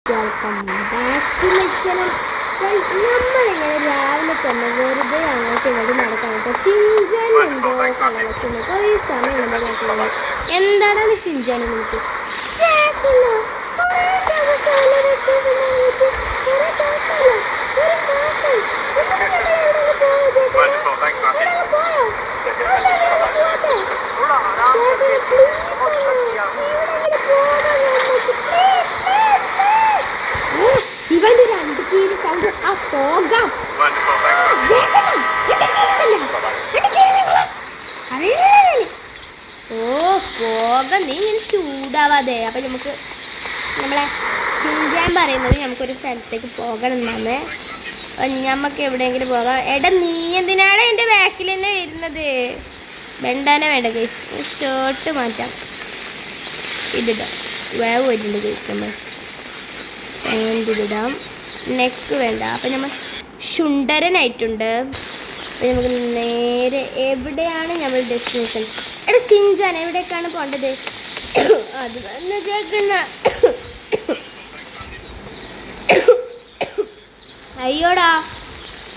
Welcome back to my channel. നമ്മളിങ്ങനെ രാവിലെ തന്നെ വെറുതെ അങ്ങോട്ടും ഇങ്ങോട്ടും നടക്കാൻ കേട്ടോ. ഷിൻജാൻ എന്തോ കളക്കുന്നു കുറേ സമയം നമ്മൾ നോക്കുന്നത്. എന്താണ് ഷിൻജാൻ എനിക്ക് ഇവന്റെ രണ്ട് കീഴ് സൗണ്ട് ആ പോകാം. ഓ പോകാം, നീ ഇങ്ങനെ ചൂടാവാതെ. അപ്പൊ നമുക്ക് നമ്മളെ ഷിൻജാൻ പറയുന്നത് നമുക്കൊരു സ്ഥലത്തേക്ക് പോകണം എന്നാണ്. ഞമ്മക്ക് എവിടെയെങ്കിലും പോകാം. എടാ നീ എന്തിനാണ് എൻ്റെ ബാക്കിൽ തന്നെ വരുന്നത്? വെണ്ടാനോ വേണ്ട കേസ്. ഷർട്ട് മാറ്റാം, ഇതിടാം. വേവ് വരുന്നുണ്ട് കേസ്. നമ്മൾ പാൻറ് ഇതിടാം, നെക്ക് വേണ്ട. അപ്പം നമ്മൾ ശുണ്ടരനായിട്ടുണ്ട്. അപ്പം നമുക്ക് നേരെ എവിടെയാണ് നമ്മൾ ഡെസ്റ്റിനേഷൻ? എടാ ഷിൻജാൻ എവിടേക്കാണ് പോകേണ്ടത്? അത് തന്നെ കേൾക്കുന്ന. അയ്യോടാ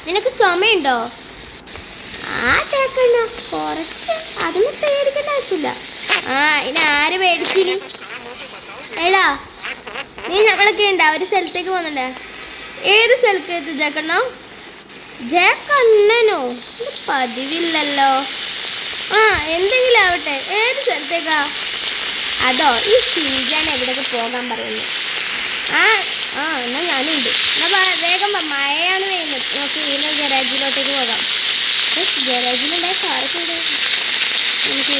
നിനക്ക് ചുമയുണ്ടോ? ആ കേൾക്കണ്ട, കുറച്ച് അതൊന്നും പേടിക്കേണ്ട ആവശ്യമില്ല. ആ ഇനി ആര് പേടിച്ചിനി? എടാ നീ ഞങ്ങളൊക്കെ ഉണ്ടോ ഒരു സ്ഥലത്തേക്ക് പോകുന്നുണ്ടേ? ഏത് സ്ഥലത്തേക്ക് ജാക്കണ്ണോ? ജാക്കണ്ണനോ? ഇത് പതിവില്ലല്ലോ. ആ എന്തെങ്കിലും ആവട്ടെ, ഏത് സ്ഥലത്തേക്കാ? അതോ ഈ ഷിൻജാൻ എവിടെയൊക്കെ പോകാൻ പറയുന്നു? ആ ആ എന്നാൽ ഞാനുണ്ട്. എന്നാൽ വേഗം മഴയാണ് വരുന്നത്. നമുക്ക് ഈ ഗരാജിലോട്ടേക്ക് പോകാം. ഗരാജിലുണ്ടായ കാറൊക്കെ ഉണ്ട്. നമുക്ക്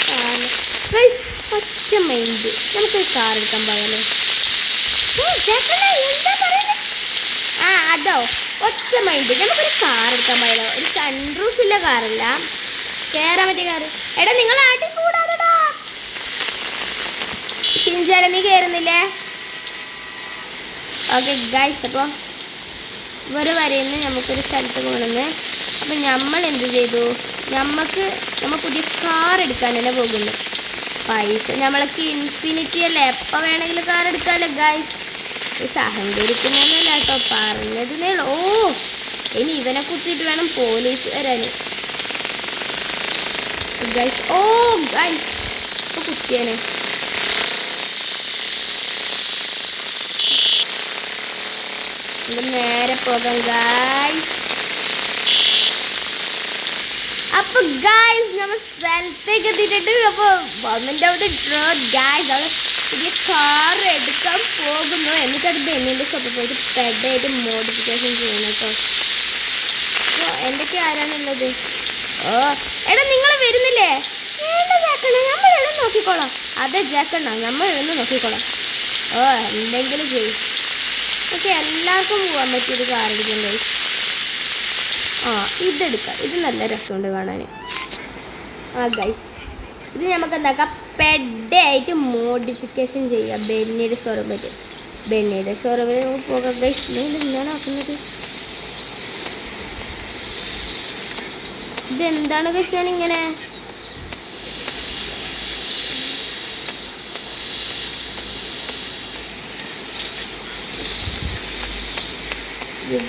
കാറിന് ഒറ്റ മൈൻഡ്, നമുക്കൊരു കാർ എടുക്കാൻ പോയാലോ? എന്താ പറയുന്നത്? ആ അതോ ഒറ്റ മൈൻഡ്, നമുക്കൊരു കാർ എടുക്കാൻ പോയാലോ? ഒരു സൺറൂഫില്ല കാറല്ല, കയറാൻ പറ്റിയ കാറ്. എടാ നിങ്ങൾ ആട്ടി കൂടാതെടാ. ഷിൻജാൻ നീ കയറുന്നില്ലേ? ഓക്കെ ഗൈസ്, അപ്പോൾ ഇവര് വരെയെന്ന് നമുക്കൊരു സ്ഥലത്ത് പോകണമെന്ന്. അപ്പം നമ്മൾ എന്ത് ചെയ്തു? നമ്മൾ പുതിയ കാർ എടുക്കാൻ തന്നെ പോകുന്നു. പൈസ നമ്മൾക്ക് ഇൻഫിനിറ്റി അല്ലേ, എപ്പോൾ വേണമെങ്കിലും കാർ എടുക്കാമല്ലോ ഗൈസ്. അഹങ്കരിക്കുന്നതല്ല കേട്ടോ, പറഞ്ഞതിനേ ഉള്ളൂ. ഓ ഇനി ഇവനെ കുത്തിയിട്ട് വേണം പോലീസ് വരാൻ ഗൈസ്. ഓ ഗൈസ് ഇപ്പോൾ കുത്തിയാനെ. നേരെ പോകാം ഗൈസ്. അപ്പൊ ഗൈസ് നമ്മൾ സ്ഥലത്തേക്ക് എത്തിയിട്ടുണ്ട്. അപ്പോൾ ഗവൺമെന്റ് അവിടെ ഗൈസ് അവിടെ പുതിയ കാർ എടുക്കാൻ പോകുന്നു. എന്നിട്ട് അത് ബെന്നിൻ്റെ ഷോപ്പിൽ പോയിട്ട് പെഡായിട്ട് മോഡിഫിക്കേഷൻ ചെയ്യണം കേട്ടോ. അപ്പോൾ എന്തൊക്കെ ആരാണുള്ളത്? ഓ എടാ നിങ്ങൾ വരുന്നില്ലേ? വേണ്ട ജാക്കണ്ണ, നമ്മൾ എഴുതി നോക്കിക്കോളാം. അതെ ജാക്കണ്ണ, നമ്മൾ എഴുതി നോക്കിക്കോളാം. ഓ എന്തെങ്കിലും ചെയ്യും. ഓക്കെ എല്ലാവർക്കും പോകാൻ പറ്റിയൊരു കാർ എടുക്കണ്ടേ? ആ ഇതെടുക്കാം, ഇത് നല്ല രസമുണ്ട് കാണാൻ. ആ ഗൈസ് ഇത് നമുക്ക് എന്താക്കാം, പെഡായിട്ട് മോഡിഫിക്കേഷൻ ചെയ്യാം ബെന്നിയുടെ ഷോറൂമിൽ. ബെന്നിയുടെ ഷോറൂമിൽ നമുക്ക് പോകാം ഗൈസ്. എന്താണ് ആക്കുന്നത്? ഇതെന്താണ് ഗൈസ്? ഞാനിങ്ങനെ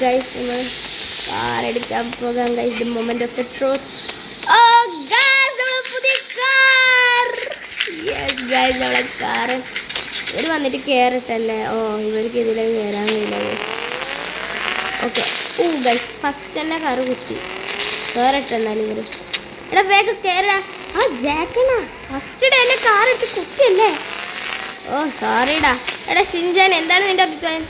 ഗൈസ് നമ്മൾ കാർ എടുക്കാൻ പോകാം guys. The moment of the truth. ഓ ഗൈസ് നമ്മൾ പുതിയ കാർ. യെസ് ഗൈസ് നമ്മളെ കാർ. ഇവർ വന്നിട്ട് കയറട്ടല്ലേ? ഓ ഇവർക്ക് ഇതിലേക്ക് കയറാൻ കഴിയില്ല. ഓക്കെ ഓ ഗൈസ് ഫസ്റ്റ് തന്നെ കാർ കുത്തി കയറട്ടെ. എന്നാലും ഇവർ എടാ വേഗം കയറാ. ആ ജാക്കണ ഫസ്റ്റ് ഡേ അല്ലേ കാർ ഇട്ട് കുത്തിയല്ലേ? ഓ സോറിടാ. എടാ ഷിൻജാൻ എന്താണ് നിന്റെ അഭിപ്രായം?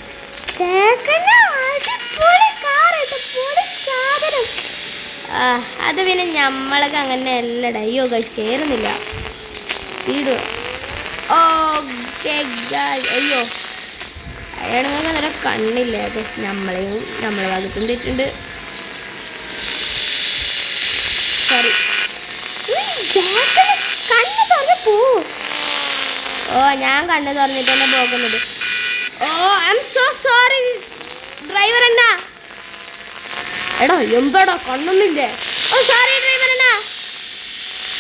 അത് പിന്നെ നമ്മളൊക്കെ അങ്ങനെ അല്ലടാ. അയ്യോ ഗൈസ് കയറുന്നില്ല, വീട്. ഓക്കെ അയ്യോ അയാണെങ്കിൽ നല്ല കണ്ണില്ല ഗൈസ്. നമ്മളെയും നമ്മളെ ഭാഗത്തും തെറ്റുണ്ട്. സോറി. കണ്ണ് തുറന്ന് പോ. ഓ ഞാൻ കണ്ണ് തുറന്നിട്ട് തന്നെ പോകുന്നത്. Oh I am so sorry driver അണ്ണാ. എടാ എന്താടാ കണ്ണൊന്നുമില്ലേ? ഓ സോറി ഡ്രൈവർ അണ്ണാ.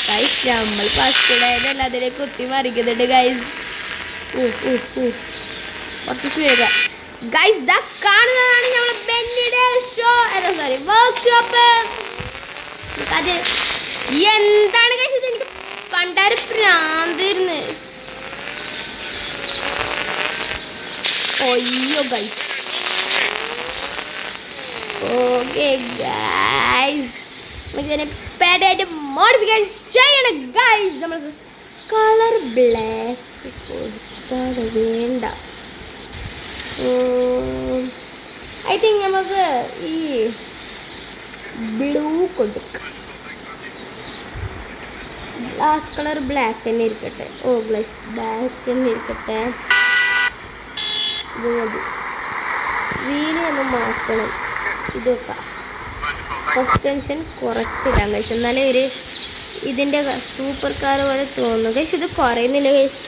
ഗൈസ് നമ്മൾ ഫസ്റ്റ് ഡേ അതിലേക്ക് കുത്തി മറിക്കുന്നുണ്ട് ഗൈസ്. കുറച്ച് സ്പീഡ് ഗൈസ് ദാ കാണുന്നതാണ് നമ്മളെ ബെന്നിയുടെ വർക്ക്ഷോപ്പ്. അത് എന്താണ് ഗൈസ് ഇത്? എനിക്ക് പണ്ടൊരു പ്രാന്തായിരുന്നു. അയ്യോ ഗൈസ്. ഓക്കെ ഗൈസ് നമുക്കിതിനെ പേടായിട്ട് മോഡിഫിക്കേഷൻ ചെയ്യണം ഗൈസ്. നമ്മൾക്ക് കളർ ബ്ലാക്ക് കൊടുത്താൽ വേണ്ട. ഐ തിങ്ക് നമുക്ക് ഈ ബ്ലൂ കൊടുക്കാം. ഗ്ലാസ് കളർ ബ്ലാക്ക് തന്നെ ഇരിക്കട്ടെ. ഗ്ലാസ് ബ്ലാക്ക് തന്നെ ഇരിക്കട്ടെ. ഇത് മതി. വീല് ഒന്ന് മാറ്റണം. ഇതൊക്കെ സസ്പെൻഷൻ കുറച്ചിടാം ഗൈസ്, എന്നാലേ ഒരു ഇതിൻ്റെ സൂപ്പർ കാർ പോലെ തോന്നുന്നു ഗൈസ്. ഇത് കുറയുന്നില്ല ഗൈസ്.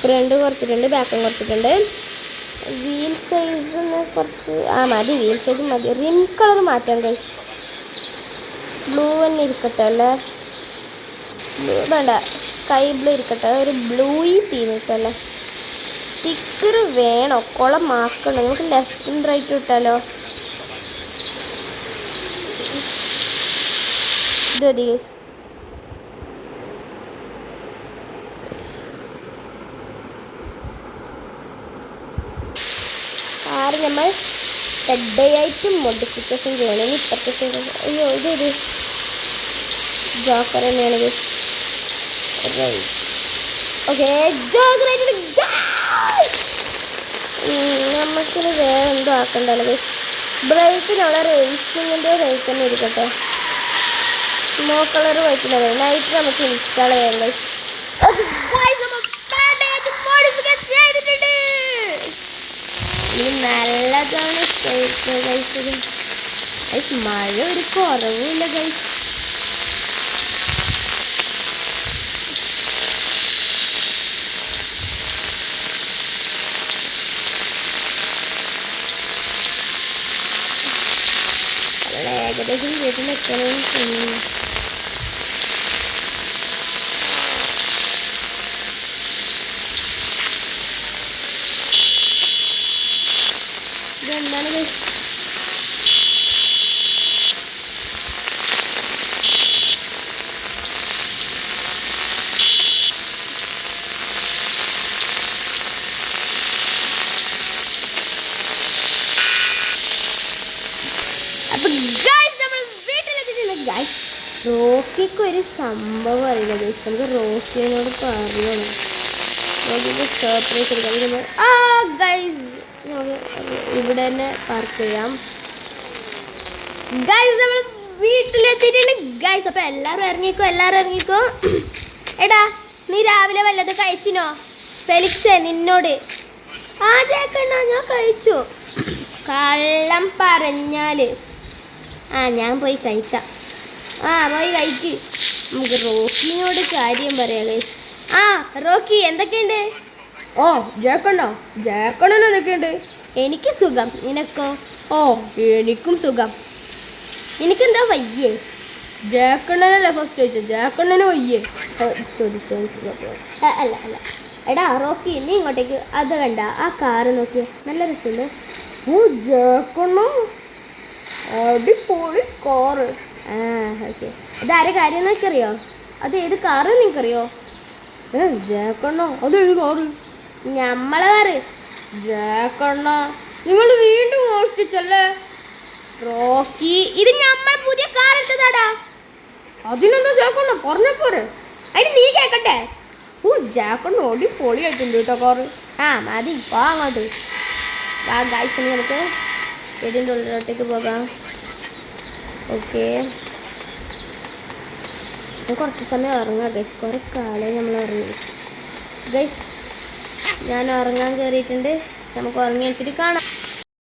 ഫ്രണ്ട് കുറച്ചിട്ടുണ്ട്, ബാക്കും കുറച്ചിട്ടുണ്ട്. വീൽ സൈസ് കുറച്ച് മതി. വീൽ സൈസ് മതി. റിം കളർ മാറ്റാം ഗൈസ്. ബ്ലൂ തന്നെ ഇരിക്കട്ടെ അല്ലേ? ബ്ലൂ വേണ്ട, സ്കൈ ബ്ലൂ ഇരിക്കട്ടെ. ഒരു ബ്ലൂയി തീം ഇട്ടല്ലേ. സ്റ്റിക്കർ വേണോ? കുളമാക്കണം. നമുക്ക് ലെഫ്റ്റും റൈറ്റും ഇട്ടാലോ? ഇത് മതി ഗൈസ്. കാറ് നമ്മൾ ഹെഡായിട്ട് മോഡിഫിക്കേഷൻ ചെയ്യണം. ഇനി ഇപ്പത്തെ അയ്യോ ഇതൊരു ജോക്കർ തന്നെയാണ് ഗൈസ്. ഓക്കെ നമുക്കിത് വേറെ എന്തോ ആക്കണ്ടല്ലോ ഗൈസ്. ബ്രൈറ്റിനുള്ള റേസിങ്ങിൻ്റെ റേറ്റ് തന്നെ ഇരിക്കട്ടെ. സ്മോ കളർ വയ്ക്കുന്ന നൈറ്റ് നമുക്ക് ഇൻസ്റ്റാൾ ചെയ്യാം ഗൈസ്. ഇത് നല്ലതാണ് ഗൈസ്. മഴ ഒരു കുറവുമില്ല ഗൈസ്. ഏകദേശം വീട്ടിലെത്തണം തോന്നുന്നു. ഇതെന്താണ് ഗൈസ്? അപ്പൊ ഗൈസ് നമ്മൾ വീട്ടിലെത്തിയിട്ടില്ല ഗൈസ്. റോക്കിക്ക് ഒരു സംഭവം അറിയില്ല ഗൈസ്. നമുക്ക് റോക്കിനോട് പറയണം. റോക്കിക്ക് സർപ്രൈസ് എടുക്കാം ഗൈസ്. നമുക്ക് ഇവിടെ തന്നെ പാർക്ക് ചെയ്യാം ഗൈസ്. നമ്മൾ വീട്ടിലെത്തിയിട്ടുണ്ട് ഗൈസ്. അപ്പോൾ എല്ലാവരും ഇറങ്ങിക്കോ. എടാ നീ രാവിലെ വല്ലത് കഴിച്ചിനോ? ഫെലിക്സേ നിന്നോട്. ചേക്കണ്ണ ഞാൻ കഴിച്ചു. കള്ളം പറഞ്ഞാൽ ഞാൻ പോയി കഴിക്കാം. പോയി കഴിക്ക്. നമുക്ക് റോക്കിനോട് കാര്യം പറയാം ഗൈസ്. റോക്കി എന്തൊക്കെയുണ്ട്? ജാക്കണ്ണൻ എന്തൊക്കെയുണ്ട്? എനിക്ക് സുഖം. നിനക്കോ? എനിക്കും സുഖം. എനിക്കെന്താ വയ്യേ? ജാക്കണ്ണനല്ലേ ഫസ്റ്റ് ചോദിച്ചത്. ജാക്കണ്ണന് വയ്യേ ചോദിച്ചു. അല്ല എടാ റോക്കി നീ ഇങ്ങോട്ടേക്ക്. അത് കണ്ട ആ കാറ് നോക്കിയേ, നല്ല രസമുണ്ട്. ജാക്കണ്ണ അടിപൊളി കാറ്. ഓക്കെ ഇതാരെ കാര്യം എന്നൊക്കെറിയോ? അത് ഏത് കാറ് നിനക്കറിയോ? ജാക്കണ്ണ അതേത് കാറ്? നമ്മളെ കാറ്. ജാക്കണ്ണ നിങ്ങൾ വീണ്ടും മോഷ്ടിച്ചല്ലേ റോക്കി? ഇത് നമ്മൾ പുതിയ കാർ എടുത്തതാടാ. അതിനെന്താ ജാക്കണ്ണ പറഞ്ഞപ്പോരെ? അതിന് നീ കേക്കട്ടെ. ജാക്കണ്ണ ഓടി പൊളിയായിട്ടുണ്ട് കേട്ടോ കാറ്. മതി പോ അങ്ങോട്ട്. ഗൈസ് നമുക്ക് വീടിൻ്റെ ഉള്ളിലോട്ടേക്ക് പോകാം. ഓക്കെ കുറച്ച് സമയം ഉറങ്ങാം ഗൈസ്. കുറേ കാലം നമ്മൾ ഉറങ്ങി ഗൈസ്. ഞാൻ ഉറങ്ങാൻ കയറിയിട്ടുണ്ട്. നമുക്ക് ഉറങ്ങി വെച്ചിട്ട് കാണാം.